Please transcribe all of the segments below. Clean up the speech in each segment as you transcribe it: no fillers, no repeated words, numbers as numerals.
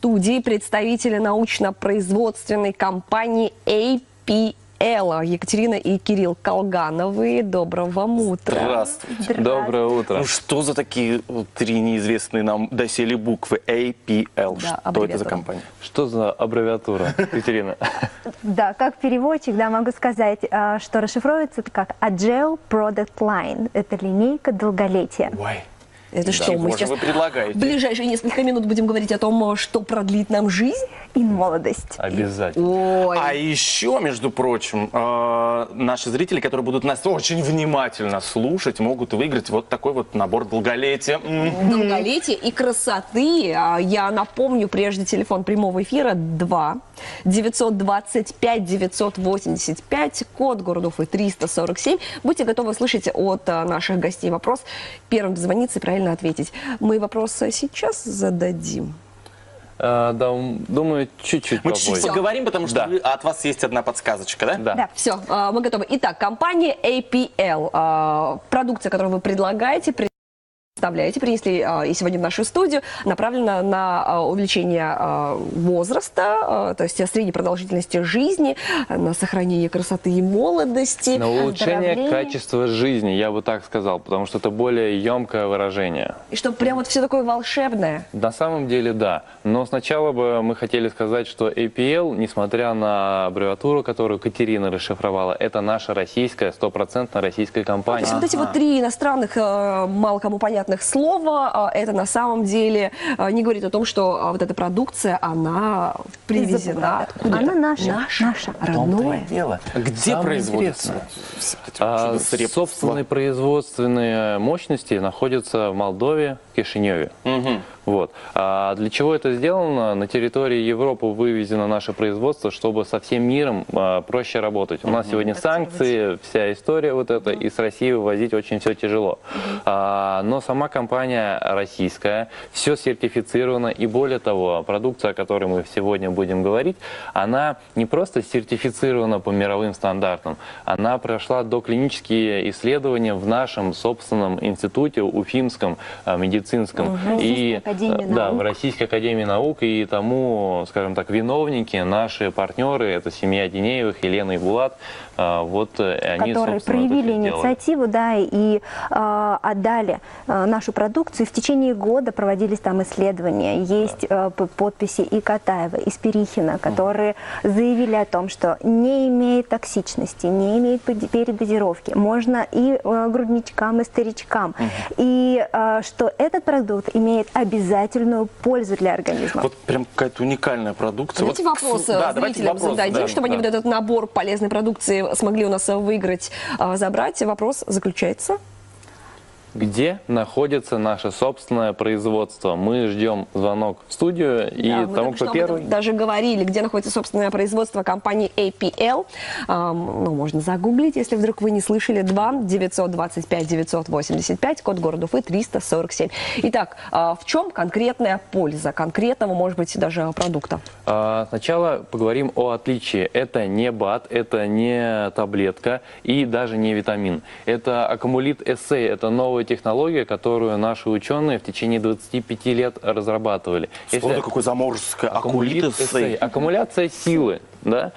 студии представители научно-производственной компании APL. Екатерина и Кирилл Колгановы. Доброго вам утра. Здравствуйте. Доброе утро. Ну что за такие три неизвестные нам доселе буквы APL? Да, что это за компания? Что за аббревиатура, Екатерина? Да, как переводчик, да, могу сказать, что расшифровывается это как Agile Product Line. Это линейка долголетия. Ой. Это что, мы сейчас вы предлагаете? в ближайшие несколько минут будем говорить о том, что продлит нам жизнь И молодость. Обязательно. Ой. А еще, между прочим, наши зрители, которые будут нас очень внимательно слушать, могут выиграть вот такой вот набор долголетия. Долголетия и красоты. Я напомню, прежде телефон прямого эфира 2-925-985, код города Уфы 347. Будьте готовы слышать от наших гостей вопрос. Первым дозвониться и правильно ответить. Мы вопрос сейчас зададим. Да, думаю, чуть-чуть Мы попозже. чуть-чуть поговорим, потому что Да. от вас есть одна подсказочка, да? Да. Да. Все, мы готовы. Итак, компания APL. Продукция, которую вы предлагаете, принесли и сегодня в нашу студию, направлена на увеличение возраста, то есть средней продолжительности жизни, на сохранение красоты и молодости. На улучшение оздоровление. качества жизни, я бы так сказал, потому что это более емкое выражение. И чтобы прям вот все такое волшебное. На самом деле, да. Но сначала бы мы хотели сказать, что APL, несмотря на аббревиатуру, которую Катерина расшифровала, это наша российская, 100% российская То компания. есть вот эти вот три иностранных, мало кому понятных слова, это на самом деле не говорит о том, что вот эта продукция, она привезена. Откуда? Она наша. Родное. Дело. Где Самое производится? интересное. Собственные производственные мощности находятся в Молдове, в Кишиневе. Вот. А для чего это сделано? На территории Европы вывезено наше производство, чтобы со всем миром проще работать. У нас сегодня санкции, вся история вот эта, и с России вывозить очень все тяжело. Но сама компания российская, все сертифицировано, и более того, продукция, о которой мы сегодня будем говорить, она не просто сертифицирована по мировым стандартам, она прошла доклинические исследования в нашем собственном институте, Уфимском, медицинском. И да, в Российской академии наук, и тому, скажем так, виновники, наши партнеры, это семья Динеевых, Елена и Булат, вот они, которые собственно, проявили это сделали. инициативу, да, и отдали нашу продукцию. В течение года проводились там исследования. Есть подписи и Катаева, и Спирихина, которые заявили о том, что не имеет токсичности, не имеет передозировки. Можно и грудничкам, и старичкам. И что этот продукт имеет обязательную пользу для организма. Вот прям какая-то уникальная продукция. Давайте Вот, вопросы да, давайте зрителям вопросы, зададим, да, чтобы они вот этот набор полезной продукции смогли у нас выиграть, забрать. Вопрос заключается... Где находится наше собственное производство? Мы ждем звонок в студию, и Да, мы тому, только что кто об этом первый... даже говорили, где находится собственное производство компании APL. Ну, можно загуглить, если вдруг вы не слышали. 2-925-985, код города Уфы 347. Итак, в чем конкретная польза конкретного, может быть, даже продукта? Сначала поговорим о отличии. Это не БАД, это не таблетка и даже не витамин. Это аккумулит эссей, это новая технология, которую наши ученые в течение 25 лет разрабатывали. Слово какое заморское. Аккумулит эссей. Аккумуляция силы. Да?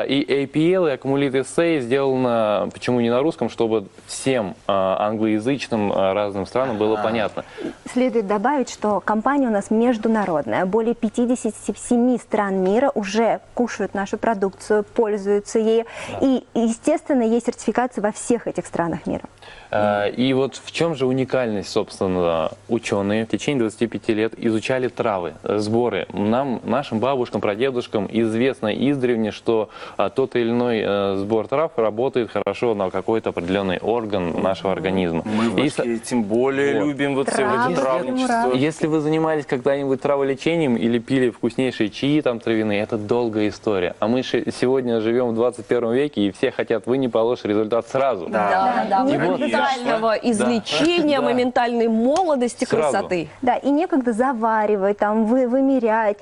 И APL, и аккумулит эссей сделано, почему не на русском, чтобы всем англоязычным разным странам было понятно. Следует добавить, что компания у нас международная. Более 57 стран мира уже кушают нашу продукцию, пользуются ею. И, естественно, есть сертификация во всех этих странах мира. И вот в чем же уникальность, собственно, ученые в течение 25 лет изучали травы, сборы. Нам, нашим бабушкам, прадедушкам известно издревле, что тот или иной сбор трав работает хорошо на какой-то определенный орган нашего организма. Мы вообще тем более любим вот все эти травничества. Если вы занимались когда-нибудь траволечением или пили вкуснейшие чаи там травяные, это долгая история. А мы сегодня живем в 21 веке, и все хотят, вы не получишь результат сразу. Да, моментального излечения, моментальной молодости, красоты. Да, и некогда заваривать, там, вымерять.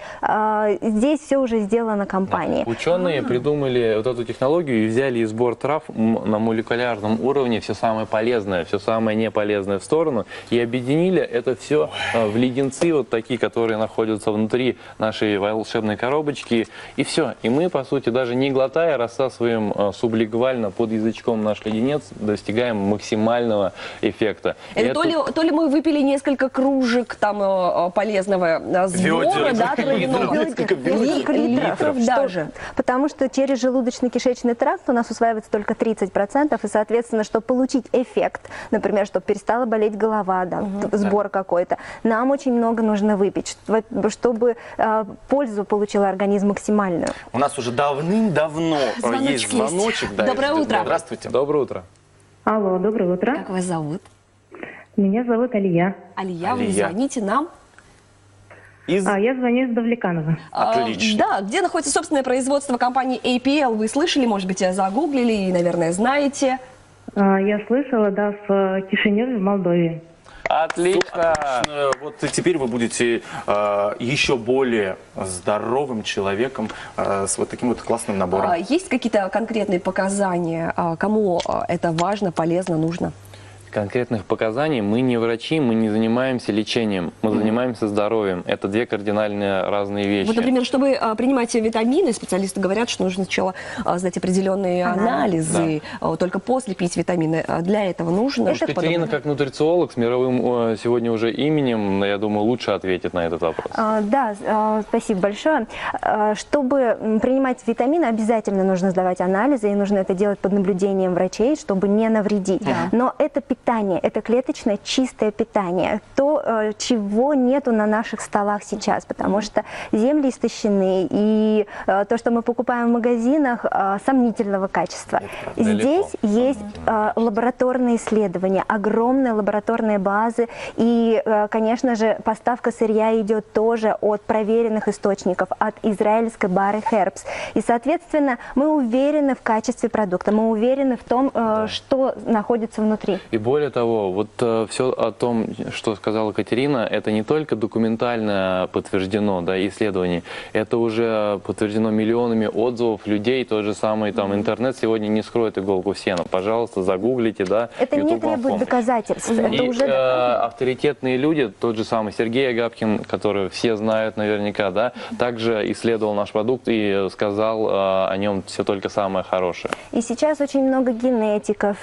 Здесь все уже сделано компанией. Ученые придумали вот эту технологию и взяли из сбор трав на молекулярном уровне все самое полезное, все самое неполезное в сторону и объединили это все в леденцы вот такие, которые находятся внутри нашей волшебной коробочки. И все. И мы, по сути, даже не глотая, рассасываем сублингвально под язычком наш леденец, достигаем максимального эффекта. Это то ли мы выпили несколько кружек там полезного сбора, да, травяного. Несколько литров даже. Потому что через желудочно-кишечный тракт у нас усваивается только 30%, и, соответственно, чтобы получить эффект, например, чтобы перестала болеть голова, да, сбор какой-то, нам очень много нужно выпить, чтобы пользу получил организм максимальную. У нас уже давным-давно есть звоночек. Да, Доброе утро. Здравствуйте. Доброе утро. Алло, доброе утро. Как вас зовут? Меня зовут Алия. Алия, вы Алия. звоните нам. Я звоню из Давлеканова. Отлично. Да, где находится собственное производство компании APL, вы слышали, может быть, загуглили и, наверное, знаете. Я слышала, да, в Кишиневе, в Молдове. Отлично! Вот теперь вы будете еще более здоровым человеком с вот таким вот классным набором. Есть какие-то конкретные показания, кому это важно, полезно, нужно? Конкретных показаний мы не врачи, мы не занимаемся лечением, мы занимаемся здоровьем. Это две кардинально разные вещи. Вот, например, чтобы принимать витамины, специалисты говорят, что нужно сначала сдать определенные анализы, только после пить витамины. Для этого нужно что-то Катерина, подобное? как нутрициолог с мировым сегодня уже именем, я думаю, лучше ответит на этот вопрос. Да, спасибо большое. Чтобы принимать витамины, обязательно нужно сдавать анализы, и нужно это делать под наблюдением врачей, чтобы не навредить. Но это питание, это клеточное чистое питание, то, чего нету на наших столах сейчас, потому что земли истощены, и то, что мы покупаем в магазинах, сомнительного качества. Здесь есть лабораторные исследования, огромные лабораторные базы, и, конечно же, поставка сырья идет тоже от проверенных источников, от израильской Бары Herbs. И, соответственно, мы уверены в качестве продукта, мы уверены в том, что находится внутри. И более того, вот все о том, что сказала Катерина, это не только документально подтверждено, да, исследований, это уже подтверждено миллионами отзывов людей, тот же самый там интернет сегодня не скроет иголку в сено. Пожалуйста, загуглите, да. Это не YouTube вам требует поможет. доказательств. И Это уже авторитетные люди, тот же самый Сергей Агапкин, который все знают наверняка, да, также исследовал наш продукт и сказал о нем все только самое хорошее. И сейчас очень много генетиков,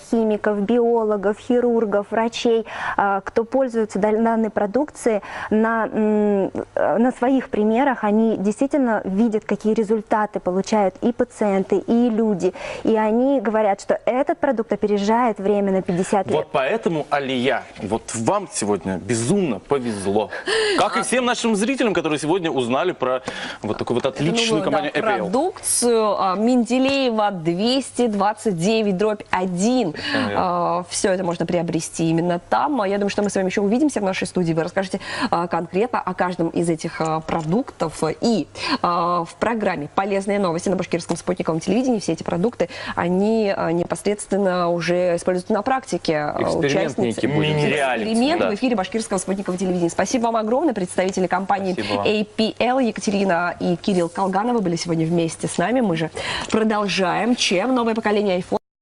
химиков, биологов, хирургов, врачей, кто пользуется данной продукцией, на своих примерах они действительно видят, какие результаты получают и пациенты, и люди. И они говорят, что этот продукт опережает время на 50 лет. Вот поэтому, Алия, вот вам сегодня безумно повезло. Как и всем нашим зрителям, которые сегодня узнали про вот такую вот отличную компанию APL. Продукцию Менделеева 229/1. Все это можно приобрести именно там. Я думаю, что мы с вами еще увидимся в нашей студии. Вы расскажете конкретно о каждом из этих продуктов. И в программе «Полезные новости» на Башкирском спутниковом телевидении все эти продукты, они непосредственно уже используются на практике. Эксперимент некий будет. Эксперимент Да. в эфире Башкирского спутникового телевидения. Спасибо вам огромное. Представители компании Спасибо вам. APL Екатерина и Кирилл Колгановы были сегодня вместе с нами. Мы же продолжаем. Чем новое поколение iPhone